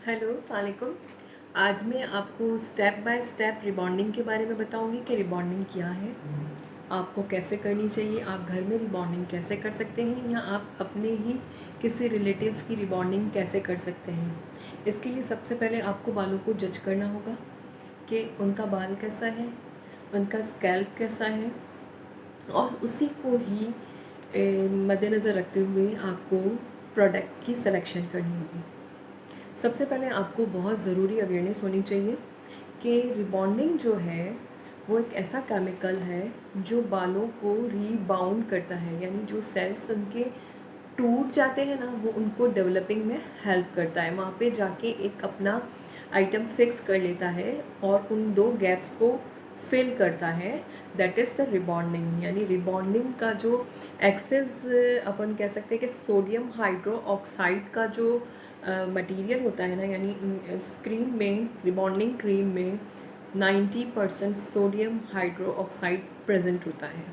Hello सलामकुम। आज मैं आपको स्टेप बाय स्टेप रिबॉन्डिंग के बारे में बताऊंगी कि रिबॉन्डिंग क्या है, आपको कैसे करनी चाहिए, आप घर में रिबॉन्डिंग कैसे कर सकते हैं या आप अपने ही किसी रिलेटिव्स की रिबॉन्डिंग कैसे कर सकते हैं। इसके लिए सबसे पहले आपको बालों को जज करना होगा कि उनका बाल कैसा है, उनका स्कैल्प कैसा है, और उसी को ही मद्देनज़र रखते हुए आपको प्रोडक्ट की सिलेक्शन करनी होगी। सबसे पहले आपको बहुत ज़रूरी अवेयरनेस होनी चाहिए कि रिबॉन्डिंग जो है वो एक ऐसा केमिकल है जो बालों को रीबाउंड करता है, यानी जो सेल्स उनके टूट जाते हैं ना वो उनको डेवलपिंग में हेल्प करता है, वहाँ पे जाके एक अपना आइटम फिक्स कर लेता है और उन दो गैप्स को फिल करता है। That is the rebonding. यानी रिबॉन्डिंग का जो एक्सेस अपन कह सकते हैं कि सोडियम हाइड्रो ऑक्साइड का जो मटेरियल होता है ना, यानी क्रीम में, रिबॉन्डिंग क्रीम में 90% सोडियम हाइड्रो ऑक्साइड प्रेजेंट होता है।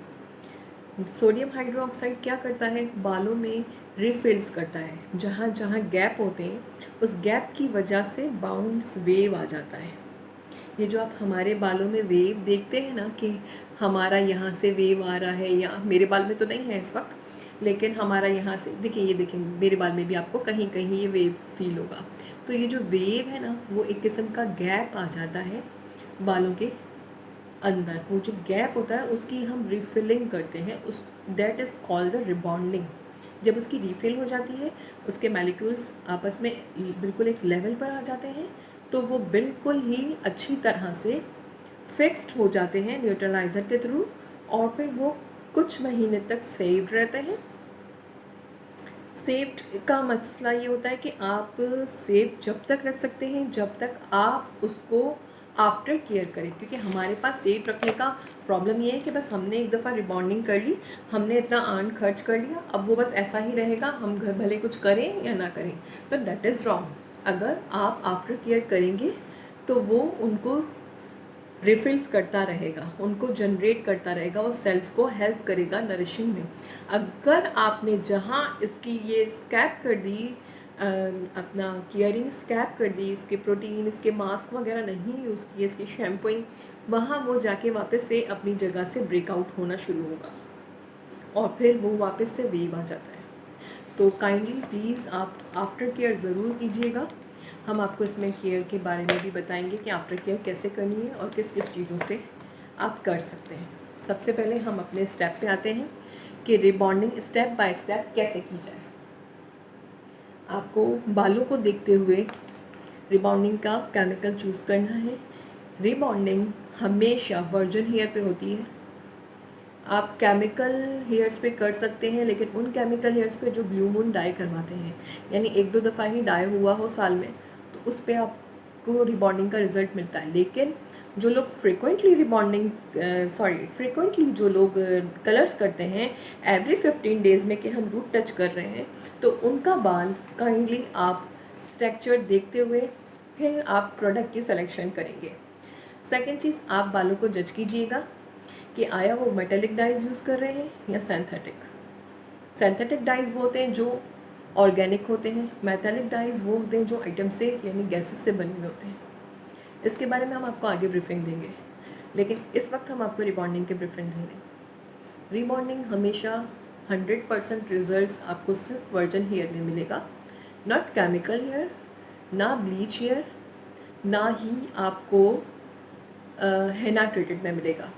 सोडियम हाइड्रो ऑक्साइड क्या करता है, बालों में रिफिल्स करता है, जहाँ जहाँ गैप होते हैं उस गैप की वजह से बाउंस वेव आ जाता है। ये जो आप हमारे बालों में वेव देखते हैं ना कि हमारा यहाँ से वेव आ रहा है, या मेरे बाल में तो नहीं है इस वक्त, लेकिन हमारा यहाँ से देखिए, ये देखिए मेरे बाल में भी आपको कहीं कहीं ये वेव फील होगा। तो ये जो वेव है ना वो एक किस्म का गैप आ जाता है बालों के अंदर। वो जो गैप होता है उसकी हम रिफिलिंग करते हैं, उस that is called the rebonding. जब उसकी रिफिल हो जाती है, उसके मॉलिक्यूल्स आपस में बिल्कुल एक लेवल पर आ जाते हैं, तो वो बिल्कुल ही अच्छी तरह से फिक्स्ड हो जाते हैं न्यूट्रलाइज़र के थ्रू, और फिर वो कुछ महीने तक सेव्ड रहते हैं। सेव्ड का मसला ये होता है कि आप सेव जब तक रख सकते हैं जब तक आप उसको आफ्टर केयर करें, क्योंकि हमारे पास सेव रखने का प्रॉब्लम ये है कि बस हमने एक दफ़ा रिबॉन्डिंग कर ली, हमने इतना अर्न खर्च कर लिया, अब वो बस ऐसा ही रहेगा, हम घर भले कुछ करें या ना करें। तो दैट इज़ रॉन्ग। अगर आप आफ्टर केयर करेंगे तो वो उनको रिफिल्स करता रहेगा, उनको जनरेट करता रहेगा, वो सेल्स को हेल्प करेगा नरिशिंग में। अगर आपने जहाँ इसकी ये स्कैप कर दी, अपना केयरिंग स्कैप कर दी, इसके प्रोटीन, इसके मास्क वगैरह नहीं यूज़ किए, इसकी शैम्पूइंग, वहाँ वो जाके वापस से अपनी जगह से ब्रेकआउट होना शुरू होगा और फिर वो वापस से वेव आ जाता है। तो काइंडली प्लीज़ आप आफ्टर केयर ज़रूर कीजिएगा। हम आपको इसमें केयर के बारे में भी बताएंगे कि आफ्टर केयर कैसे करनी है और किस किस चीज़ों से आप कर सकते हैं। सबसे पहले हम अपने स्टेप पे आते हैं कि रिबॉन्डिंग स्टेप बाय स्टेप कैसे की जाए। आपको बालों को देखते हुए रिबॉन्डिंग का केमिकल चूज़ करना है। रिबॉन्डिंग हमेशा वर्जिन हेयर पे होती है। आप केमिकल हेयर्स पे कर सकते हैं, लेकिन उन केमिकल हेयर्स पे जो ब्लू मून डाई करवाते हैं, यानी एक दो दफ़ा ही डाई हुआ हो साल में, तो उस पर आपको रिबॉन्डिंग का रिज़ल्ट मिलता है। लेकिन जो लोग फ्रिक्वेंटली जो लोग कलर्स करते हैं एवरी 15 डेज़ में कि हम रूट टच कर रहे हैं, तो उनका बाल काइंडली आप स्ट्रक्चर देखते हुए फिर आप प्रोडक्ट की सिलेक्शन करेंगे। सेकेंड चीज़, आप बालों को जज कीजिएगा कि आया वो मेटेलिक डाइज यूज़ कर रहे हैं या सिंथेटिक। सिंथेटिक डाइज वो होते हैं जो ऑर्गेनिक होते हैं, मेटेलिक डाइज वो होते हैं जो आइटम से यानी गैसेस से बने हुए होते हैं। इसके बारे में हम आपको आगे ब्रीफिंग देंगे, लेकिन इस वक्त हम आपको रिबॉन्डिंग की ब्रीफिंग दे रहे हैं। रिबॉन्डिंग हमेशा 100% रिजल्ट्स आपको सिर्फ वर्जन हेयर में मिलेगा, नॉट केमिकल हेयर, ना ब्लीच हेयर, ना ही आपको हेना ट्रीटेड में मिलेगा।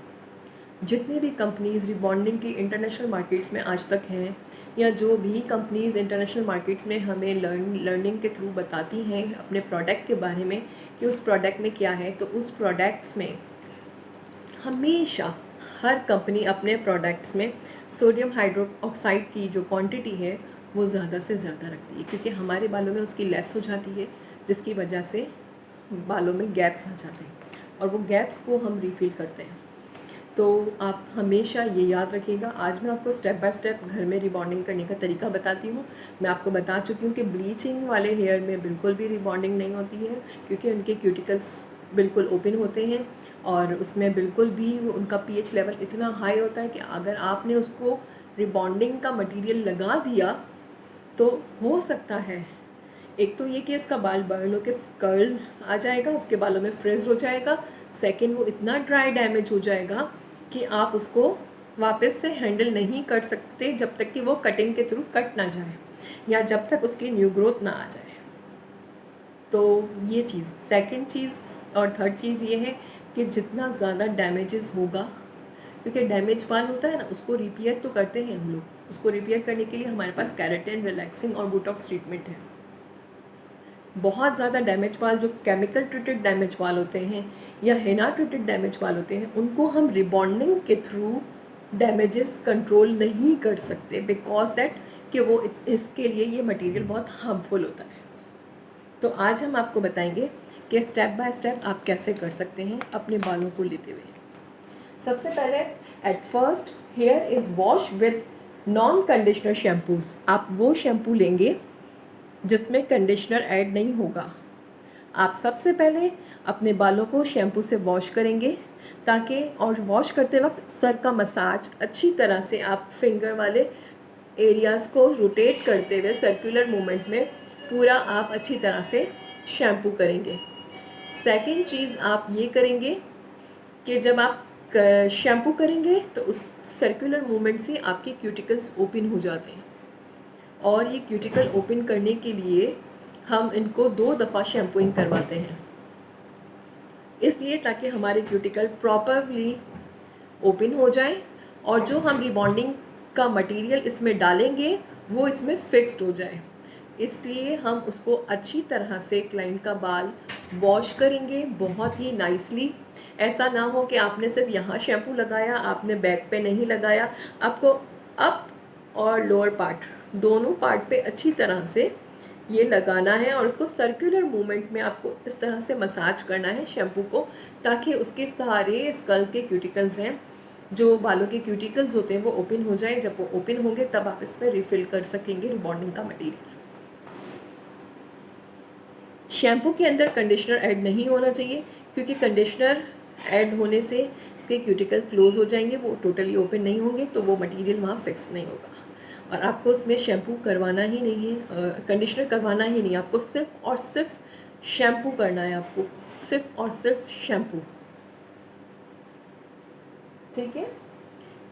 जितनी भी कंपनीज़ रिबॉन्डिंग की इंटरनेशनल मार्केट्स में आज तक हैं, या जो भी कंपनीज़ इंटरनेशनल मार्केट्स में हमें लर्निंग के थ्रू बताती हैं अपने प्रोडक्ट के बारे में कि उस प्रोडक्ट में क्या है, तो उस प्रोडक्ट्स में हमेशा हर कंपनी अपने प्रोडक्ट्स में सोडियम हाइड्रो ऑक्साइड की जो क्वांटिटी है वो ज़्यादा से ज़्यादा रखती है, क्योंकि हमारे बालों में उसकी लेस हो जाती है, जिसकी वजह से बालों में गैप्स आ जाते हैं और वो गैप्स को हम रिफ़िल करते हैं। तो आप हमेशा ये याद रखिएगा। आज मैं आपको स्टेप बाय स्टेप घर में रिबॉन्डिंग करने का तरीका बताती हूँ। मैं आपको बता चुकी हूँ कि ब्लीचिंग वाले हेयर में बिल्कुल भी रिबॉन्डिंग नहीं होती है, क्योंकि उनके क्यूटिकल्स बिल्कुल ओपन होते हैं और उसमें बिल्कुल भी उनका पीएच लेवल इतना हाई होता है कि अगर आपने उसको रिबॉन्डिंग का मटेरियल लगा दिया तो हो सकता है एक तो ये कि उसका बाल बर्न होकर कर्ल आ जाएगा, उसके बालों में फ्रिज हो जाएगा। सेकंड, वो इतना ड्राई डैमेज हो जाएगा कि आप उसको वापस से हैंडल नहीं कर सकते जब तक कि वो कटिंग के थ्रू कट ना जाए या जब तक उसकी न्यू ग्रोथ ना आ जाए। तो ये चीज़, सेकंड चीज़ और थर्ड चीज़ ये है कि जितना ज़्यादा डैमेजेस होगा, क्योंकि डैमेज बाल होता है ना, उसको रिपेयर तो करते हैं हम लोग। उसको रिपेयर करने के लिए हमारे पास केराटिन, रिलैक्सिंग और बोटॉक्स ट्रीटमेंट है। बहुत ज़्यादा डैमेज बाल, जो केमिकल ट्रीटेड डैमेज बाल होते हैं या हेना ट्रीटेड डैमेज बाल होते हैं, उनको हम रिबॉन्डिंग के थ्रू डैमेजेस कंट्रोल नहीं कर सकते, बिकॉज दैट कि वो इसके लिए ये मटेरियल बहुत हार्मफुल होता है। तो आज हम आपको बताएंगे कि स्टेप बाय स्टेप आप कैसे कर सकते हैं अपने बालों को लेते हुए। सबसे पहले, at first here is wash with non conditioner shampoos. आप वो शैम्पू लेंगे जिसमें कंडीशनर ऐड नहीं होगा। आप सबसे पहले अपने बालों को शैम्पू से वॉश करेंगे ताकि, और वॉश करते वक्त सर का मसाज अच्छी तरह से आप फिंगर वाले एरियाज़ को रोटेट करते हुए सर्कुलर मूवमेंट में पूरा आप अच्छी तरह से शैम्पू करेंगे। सेकंड चीज़ आप ये करेंगे कि जब आप शैम्पू करेंगे तो उस सर्कुलर मूवमेंट से आपके क्यूटिकल्स ओपन हो जाते हैं, और ये क्यूटिकल ओपन करने के लिए हम इनको 2 दफ़ा शैम्पूइंग करवाते हैं, इसलिए ताकि हमारे क्यूटिकल प्रॉपरली ओपन हो जाएं और जो हम रिबॉन्डिंग का मटेरियल इसमें डालेंगे वो इसमें फिक्स्ड हो जाए। इसलिए हम उसको अच्छी तरह से क्लाइंट का बाल वॉश करेंगे बहुत ही नाइसली। ऐसा ना हो कि आपने सिर्फ यहाँ शैम्पू लगाया, आपने बैक पे नहीं लगाया। आपको अप और लोअर पार्ट, दोनों पार्ट पे अच्छी तरह से ये लगाना है और उसको सर्कुलर मूवमेंट में आपको इस तरह से मसाज करना है शैम्पू को, ताकि उसके सारे स्कल के क्यूटिकल्स हैं, जो बालों के क्यूटिकल्स होते हैं, वो ओपन हो जाएं। जब वो ओपन होंगे तब आप इस पर रिफिल कर सकेंगे रिबॉन्डिंग का मटेरियल। शैम्पू के अंदर कंडीशनर ऐड नहीं होना चाहिए, क्योंकि कंडीशनर ऐड होने से इसके क्यूटिकल क्लोज हो जाएंगे, वो टोटली ओपन नहीं होंगे, तो वो मटेरियल वहाँ फिक्स नहीं होगा। और आपको उसमें शैम्पू करवाना ही नहीं है, कंडीशनर करवाना ही नहीं, आपको सिर्फ और सिर्फ शैम्पू करना है, आपको सिर्फ और सिर्फ शैम्पू। ठीक है।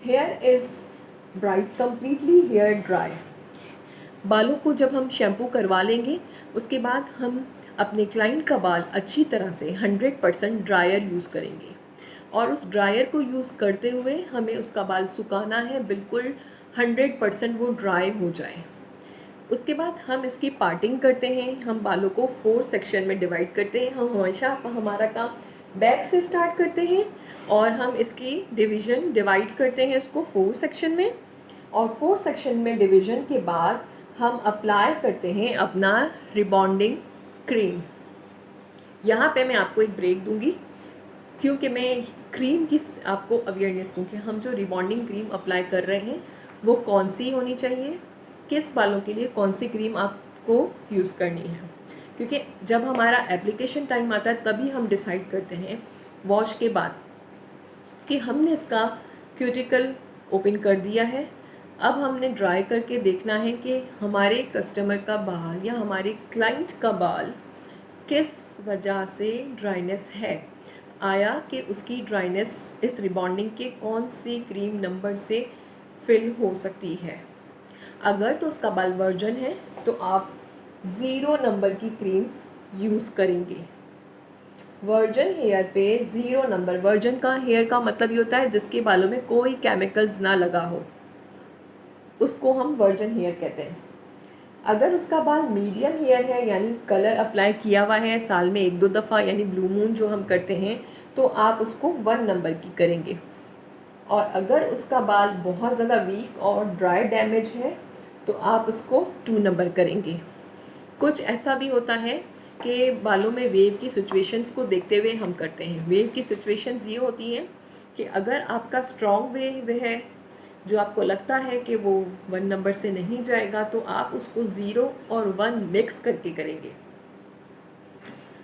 Hair is bright completely, hair dry. बालों को जब हम शैम्पू करवा लेंगे उसके बाद हम अपने क्लाइंट का बाल अच्छी तरह से 100% ड्रायर यूज़ करेंगे, और उस ड्रायर को यूज़ करते हुए हमें उसका बाल सुखाना है, बिल्कुल 100% वो ड्राई हो जाए। उसके बाद हम इसकी पार्टिंग करते हैं। हम बालों को 4 सेक्शन में डिवाइड करते हैं। हम हमेशा हमारा काम बैक से स्टार्ट करते हैं और हम इसकी डिवाइड करते हैं इसको 4 सेक्शन में, और 4 सेक्शन में डिवीज़न के बाद हम अप्लाई करते हैं अपना रिबॉन्डिंग क्रीम। यहाँ पे मैं आपको एक ब्रेक दूंगी, क्योंकि मैं क्रीम की आपको अवेयरनेस दूँ कि हम जो रिबॉन्डिंग क्रीम अप्लाई कर रहे हैं वो कौन सी होनी चाहिए, किस बालों के लिए कौन सी क्रीम आपको यूज़ करनी है। क्योंकि जब हमारा एप्लीकेशन टाइम आता है तभी हम डिसाइड करते हैं वॉश के बाद कि हमने इसका क्यूटिकल ओपन कर दिया है। अब हमने ड्राई करके देखना है कि हमारे कस्टमर का बाल या हमारे क्लाइंट का बाल किस वजह से ड्राइनेस है, आया कि उसकी ड्राइनेस इस रिबॉन्डिंग के कौन सी क्रीम नंबर से फिल हो सकती है। अगर तो उसका बाल वर्जन है तो आप 0 नंबर की क्रीम यूज़ करेंगे। वर्जन हेयर पे 0 नंबर, वर्जन का हेयर का मतलब ये होता है जिसके बालों में कोई केमिकल्स ना लगा हो, उसको हम वर्जन हेयर कहते हैं। अगर उसका बाल मीडियम हेयर है, यानी कलर अप्लाई किया हुआ है साल में 1-2 दफ़ा, यानी ब्लू मून जो हम करते हैं, तो आप उसको 1 नंबर की करेंगे। और अगर उसका बाल बहुत ज़्यादा वीक और ड्राई डैमेज है तो आप उसको 2 नंबर करेंगे। कुछ ऐसा भी होता है कि बालों में वेव की सिचुएशंस को देखते हुए हम करते हैं। वेव की सिचुएशंस ये होती हैं कि अगर आपका स्ट्रॉन्ग वेव है जो आपको लगता है कि वो 1 नंबर से नहीं जाएगा, तो आप उसको 0 और 1 मिक्स करके करेंगे।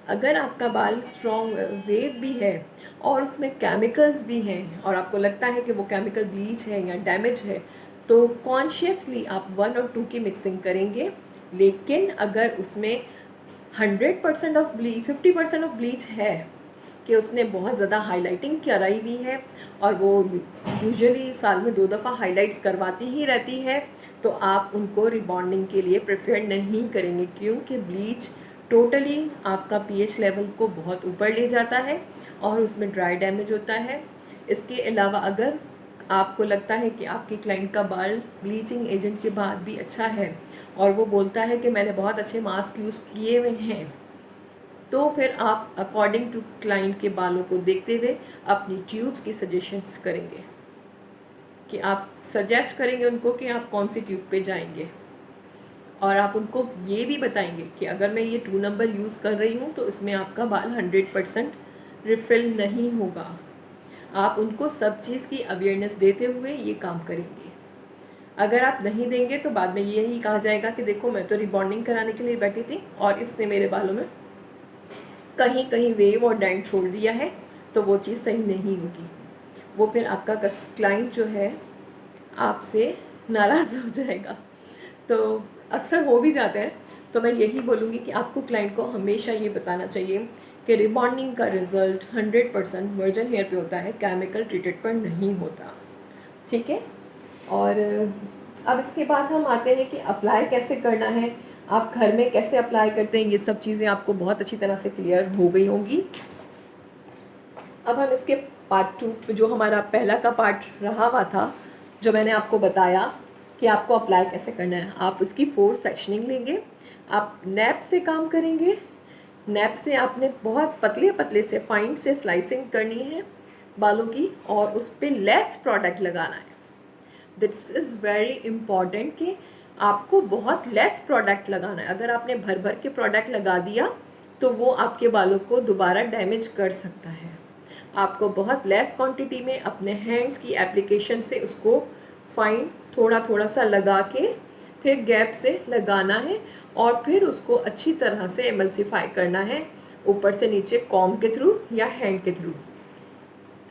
अगर आपका बाल स्ट्रॉन्ग वेव भी है और उसमें केमिकल्स भी हैं और आपको लगता है कि वो केमिकल ब्लीच है या डैमेज है, तो कॉन्शियसली आप 1 और 2 की मिक्सिंग करेंगे, लेकिन अगर उसमें 100% ऑफ ब्लीच, 50% ऑफ ब्लीच है कि उसने बहुत ज़्यादा हाइलाइटिंग कराई हुई है और वो यूजुअली साल में 2 दफ़ा हाइलाइट्स करवाती ही रहती है, तो आप उनको रिबॉन्डिंग के लिए प्रेफर नहीं करेंगे, क्योंकि ब्लीच टोटली आपका पीएच लेवल को बहुत ऊपर ले जाता है और उसमें ड्राई डैमेज होता है। इसके अलावा अगर आपको लगता है कि आपकी क्लाइंट का बाल ब्लीचिंग एजेंट के बाद भी अच्छा है और वो बोलता है कि मैंने बहुत अच्छे मास्क यूज़ किए हुए हैं, तो फिर आप अकॉर्डिंग टू क्लाइंट के बालों को देखते हुए अपनी ट्यूब्स की सजेशंस करेंगे, कि आप सजेस्ट करेंगे उनको कि आप कौन सी ट्यूब पे जाएंगे, और आप उनको ये भी बताएंगे कि अगर मैं ये 2 नंबर यूज़ कर रही हूँ तो इसमें आपका बाल 100% रिफ़िल नहीं होगा। आप उनको सब चीज़ की अवेयरनेस देते हुए ये काम करेंगे। अगर आप नहीं देंगे तो बाद में यही कहा जाएगा कि देखो मैं तो रिबॉन्डिंग कराने के लिए बैठी थी और इसने मेरे बालों में कहीं कहीं वेव और डेंट छोड़ दिया है, तो वो चीज़ सही नहीं होगी। वो फिर आपका क्लाइंट जो है आपसे नाराज़ हो जाएगा, तो अक्सर हो भी जाते हैं। तो मैं यही बोलूँगी कि आपको क्लाइंट को हमेशा ये बताना चाहिए कि रिबॉन्डिंग का रिज़ल्ट 100% वर्जिन हेयर पे होता है, केमिकल ट्रीटेड पर नहीं होता। ठीक है। और अब इसके बाद हम आते हैं कि अप्लाई कैसे करना है, आप घर में कैसे अप्लाई करते हैं, ये सब चीज़ें आपको बहुत अच्छी तरह से क्लियर हो गई होंगी। अब हम इसके पार्ट 2 जो हमारा पहला का पार्ट रहा हुआ था, जो मैंने आपको बताया कि आपको अप्लाई कैसे करना है, आप उसकी 4 सेक्शनिंग लेंगे। आप नैप से काम करेंगे। नैप से आपने बहुत पतले पतले से फाइन से स्लाइसिंग करनी है बालों की, और उस पर लेस प्रोडक्ट लगाना है। दिस इज़ वेरी इम्पॉर्टेंट कि आपको बहुत लेस प्रोडक्ट लगाना है। अगर आपने भर भर के प्रोडक्ट लगा दिया तो वो आपके बालों को दोबारा डैमेज कर सकता है। आपको बहुत लेस क्वांटिटी में अपने हैंड्स की एप्लीकेशन से उसको फाइन थोड़ा थोड़ा सा लगा के फिर गैप से लगाना है, और फिर उसको अच्छी तरह से एमल्सिफाई करना है, ऊपर से नीचे कॉम्ब के थ्रू या हैंड के थ्रू।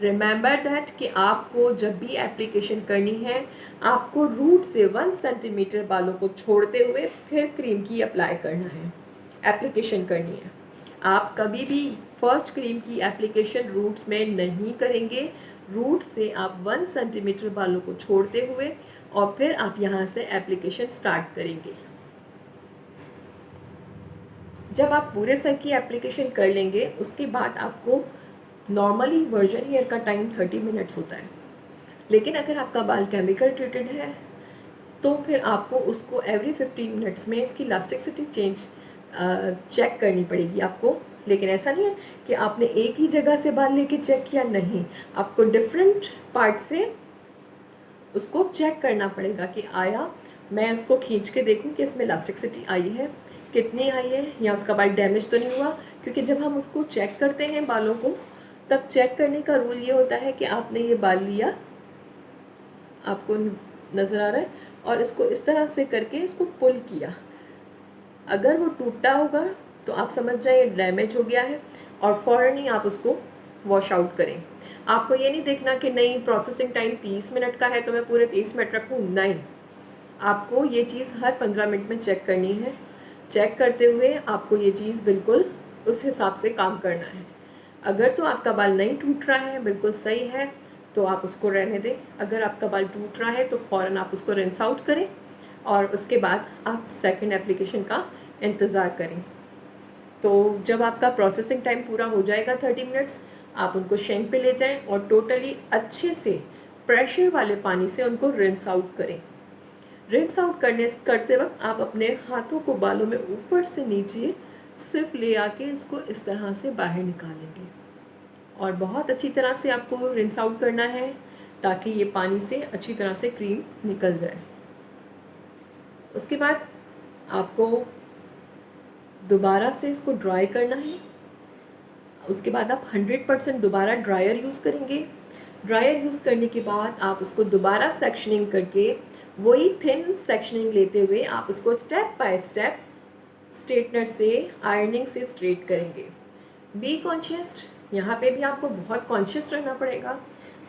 रिमेंबर दैट कि आपको जब भी एप्लीकेशन करनी है, आपको रूट से 1 सेंटीमीटर बालों को छोड़ते हुए फिर क्रीम की अप्लाई करना है, एप्लीकेशन करनी है। आप कभी भी फर्स्ट क्रीम की एप्लीकेशन रूट्स में नहीं करेंगे। रूट से आप 1 सेंटीमीटर बालों को छोड़ते हुए और फिर आप यहाँ से एप्लीकेशन स्टार्ट करेंगे। जब आप पूरे सर की एप्लीकेशन कर लेंगे, उसके बाद आपको नॉर्मली वर्जिन हेयर का टाइम 30 मिनट्स होता है, लेकिन अगर आपका बाल केमिकल ट्रीटेड है तो फिर आपको उसको एवरी 15 मिनट्स में इसकी इलास्टिसिटी चेक करनी पड़ेगी आपको। लेकिन ऐसा नहीं है कि आपने एक ही जगह से बाल लेके चेक किया, नहीं, आपको डिफरेंट पार्ट से उसको चेक करना पड़ेगा कि आया, मैं उसको खींच के देखूं कि इसमें इलास्टिसिटी आई है, कितनी आई है, या उसका बाल डैमेज तो नहीं हुआ। क्योंकि जब हम उसको चेक करते हैं बालों को, तब चेक करने का रूल ये होता है कि आपने ये बाल लिया, आपको नज़र आ रहा है, और इसको इस तरह से करके इसको पुल किया। अगर वो टूटा होगा तो आप समझ जाइए डैमेज हो गया है, और फ़ौरन ही आप उसको वॉश आउट करें। आपको ये नहीं देखना कि नहीं प्रोसेसिंग टाइम 30 मिनट का है तो मैं पूरे 30 मिनट रखूँ, नहीं, आपको ये चीज़ हर 15 मिनट में चेक करनी है। चेक करते हुए आपको ये चीज़ बिल्कुल उस हिसाब से काम करना है। अगर तो आपका बाल नहीं टूट रहा है, बिल्कुल सही है, तो आप उसको रहने दें। अगर आपका बाल टूट रहा है तो फ़ौरन आप उसको रिंस आउट करें, और उसके बाद आप सेकंड एप्लीकेशन का इंतज़ार करें। तो जब आपका प्रोसेसिंग टाइम पूरा हो जाएगा 30 मिनट्स, आप उनको शेंक पे ले जाएं और टोटली अच्छे से प्रेशर वाले पानी से उनको रिंस आउट करें। रिंस आउट करते वक्त आप अपने हाथों को बालों में ऊपर से नीचे सिर्फ ले आके उसको इस तरह से बाहर निकालेंगे, और बहुत अच्छी तरह से आपको रिंस आउट करना है ताकि ये पानी से अच्छी तरह से क्रीम निकल जाए। उसके बाद आपको दोबारा से इसको ड्राई करना है। उसके बाद आप 100% दोबारा ड्रायर यूज़ करेंगे। ड्रायर यूज़ करने के बाद आप उसको दोबारा सेक्शनिंग करके वही थिन सेक्शनिंग लेते हुए आप उसको स्टेप बाय स्टेप स्ट्रेटनर से आयरनिंग से स्ट्रेट करेंगे। बी कॉन्शियस, यहाँ पे भी आपको बहुत कॉन्शियस रहना पड़ेगा।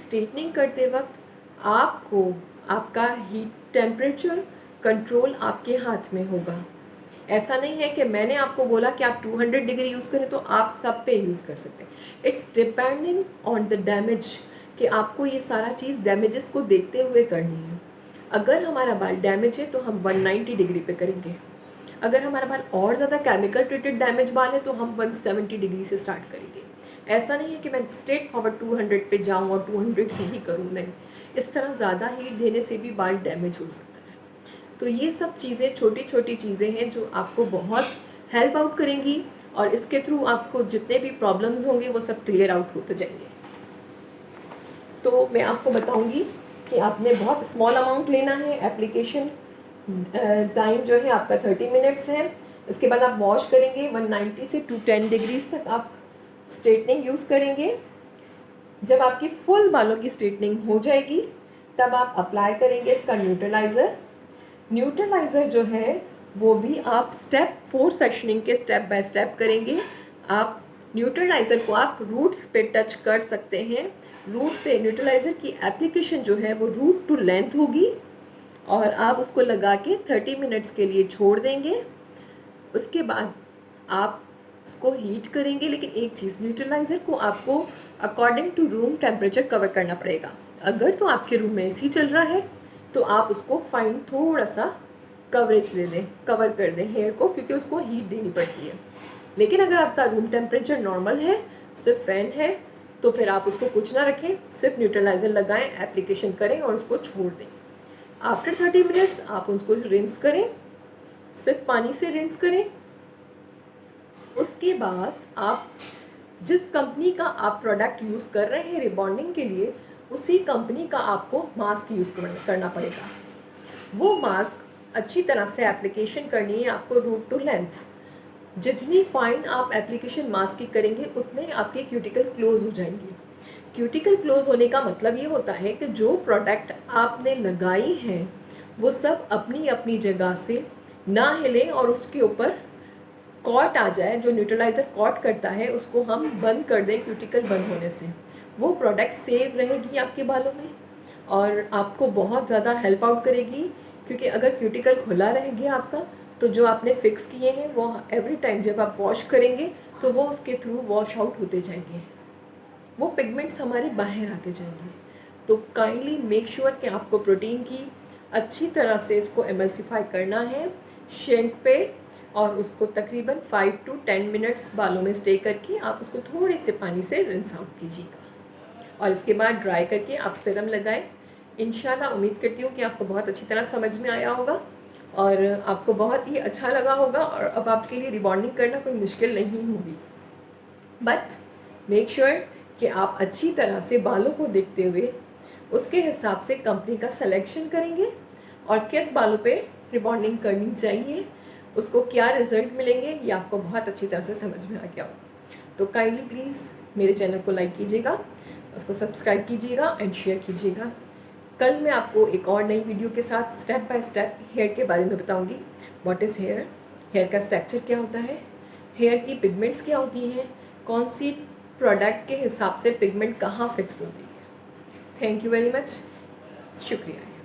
स्ट्रेटनिंग करते वक्त आपको आपका हीट टेम्परेचर कंट्रोल आपके हाथ में होगा। ऐसा नहीं है कि मैंने आपको बोला कि आप 200 डिग्री यूज़ करें तो आप सब पे यूज़ कर सकते हैं। It's depending on the damage कि आपको ये सारा चीज़ डैमेजेस को देखते हुए करनी है। अगर हमारा बाल डैमेज है तो हम 190 डिग्री पे करेंगे। अगर हमारा बाल और ज़्यादा केमिकल ट्रीटेड डैमेज बाल है तो हम 170 डिग्री से स्टार्ट करेंगे। ऐसा नहीं है कि मैं स्ट्रेट फॉरवर्ड 200 पे जाऊँ और 200 से ही करूँ, नहीं। इस तरह ज़्यादा हीट देने से भी बाल डैमेज हो सकता है। तो ये सब चीज़ें छोटी छोटी चीज़ें हैं जो आपको बहुत हेल्प आउट करेंगी और इसके थ्रू आपको जितने भी प्रॉब्लम्स होंगे वो सब क्लियर आउट होते जाएंगे। तो मैं आपको बताऊंगी कि आपने बहुत स्मॉल अमाउंट लेना है। एप्लीकेशन टाइम जो है आपका 30 मिनट्स है। इसके बाद आप वॉश करेंगे 190 से 210 डिग्रीज तक आप स्ट्रेटनिंग यूज़ करेंगे। जब आपकी फुल बालों की स्ट्रेटनिंग हो जाएगी तब आप अप्लाई करेंगे इसका न्यूट्रलाइज़र। न्यूट्रलाइज़र जो है वो भी आप स्टेप 4 सेक्शनिंग के स्टेप बाय स्टेप करेंगे। आप न्यूट्रलाइज़र को आप रूट्स पे टच कर सकते हैं। रूट से न्यूट्रलाइज़र की एप्लीकेशन जो है वो रूट टू लेंथ होगी और आप उसको लगा के 30 मिनट्स के लिए छोड़ देंगे। उसके बाद आप उसको हीट करेंगे। लेकिन एक चीज़, न्यूट्रलाइज़र को आपको according to room temperature cover करना पड़ेगा। अगर तो आपके रूम में एसी चल रहा है तो आप उसको फाइन थोड़ा सा कवरेज दे दें, कवर कर दें हेयर को, क्योंकि उसको हीट देनी पड़ती है। लेकिन अगर आपका रूम टेम्परेचर नॉर्मल है, सिर्फ फैन है, तो फिर आप उसको कुछ ना रखें, सिर्फ न्यूट्रलाइज़र लगाएं, एप्लीकेशन करें और उसको छोड़ दें। आफ्टर 30 मिनट्स आप उसको रिंस करें, सिर्फ पानी से रिंस करें। उसके बाद आप जिस कंपनी का आप प्रोडक्ट यूज़ कर रहे हैं रिबॉन्डिंग के लिए, उसी कंपनी का आपको मास्क यूज़ करना पड़ेगा। वो मास्क अच्छी तरह से एप्लीकेशन करनी है आपको रूट टू लेंथ। जितनी फाइन आप एप्लीकेशन मास्क की करेंगे उतने आपके क्यूटिकल क्लोज हो जाएंगे। क्यूटिकल क्लोज होने का मतलब ये होता है कि जो प्रोडक्ट आपने लगाई हैं वो सब अपनी अपनी जगह से ना हिले और उसके ऊपर कॉट आ जाए। जो न्यूट्रलाइज़र कॉट करता है उसको हम बंद कर दें क्यूटिकल बंद होने से। वो प्रोडक्ट सेव रहेगी आपके बालों में और आपको बहुत ज़्यादा हेल्प आउट करेगी। क्योंकि अगर क्यूटिकल खुला रह गया आपका तो जो आपने फिक्स किए हैं वो एवरी टाइम जब आप वॉश करेंगे तो वो उसके थ्रू वॉश आउट होते जाएंगे, वो पिगमेंट्स हमारे बाहर आते जाएंगे। तो काइंडली मेक श्योर कि आपको प्रोटीन की अच्छी तरह से इसको एमल्सिफाई करना है शेंक पे और उसको तकरीबन 5 to 10 मिनट्स बालों में स्टे करके आप उसको थोड़े से पानी से रिंस आउट कीजिएगा और इसके बाद ड्राई करके आप सीरम लगाएं। इंशाल्लाह उम्मीद करती हूँ कि आपको बहुत अच्छी तरह समझ में आया होगा और आपको बहुत ही अच्छा लगा होगा और अब आपके लिए रिबॉन्डिंग करना कोई मुश्किल नहीं होगी। बट मेक श्योर कि आप अच्छी तरह से बालों को देखते हुए उसके हिसाब से कंपनी का सिलेक्शन करेंगे और किस बालों पे रिबॉन्डिंग करनी चाहिए, उसको क्या रिज़ल्ट मिलेंगे, ये आपको बहुत अच्छी तरह से समझ में आ गया हो। तो काइंडली प्लीज़ मेरे चैनल को लाइक कीजिएगा, उसको सब्सक्राइब कीजिएगा एंड शेयर कीजिएगा। कल मैं आपको एक और नई वीडियो के साथ स्टेप बाय स्टेप हेयर के बारे में बताऊंगी। व्हाट इज़ हेयर, हेयर का स्ट्रक्चर क्या होता है, हेयर की पिगमेंट्स क्या होती हैं, कौन सी प्रोडक्ट के हिसाब से पिगमेंट कहाँ फिक्स्ड होती है। थैंक यू वेरी मच, शुक्रिया।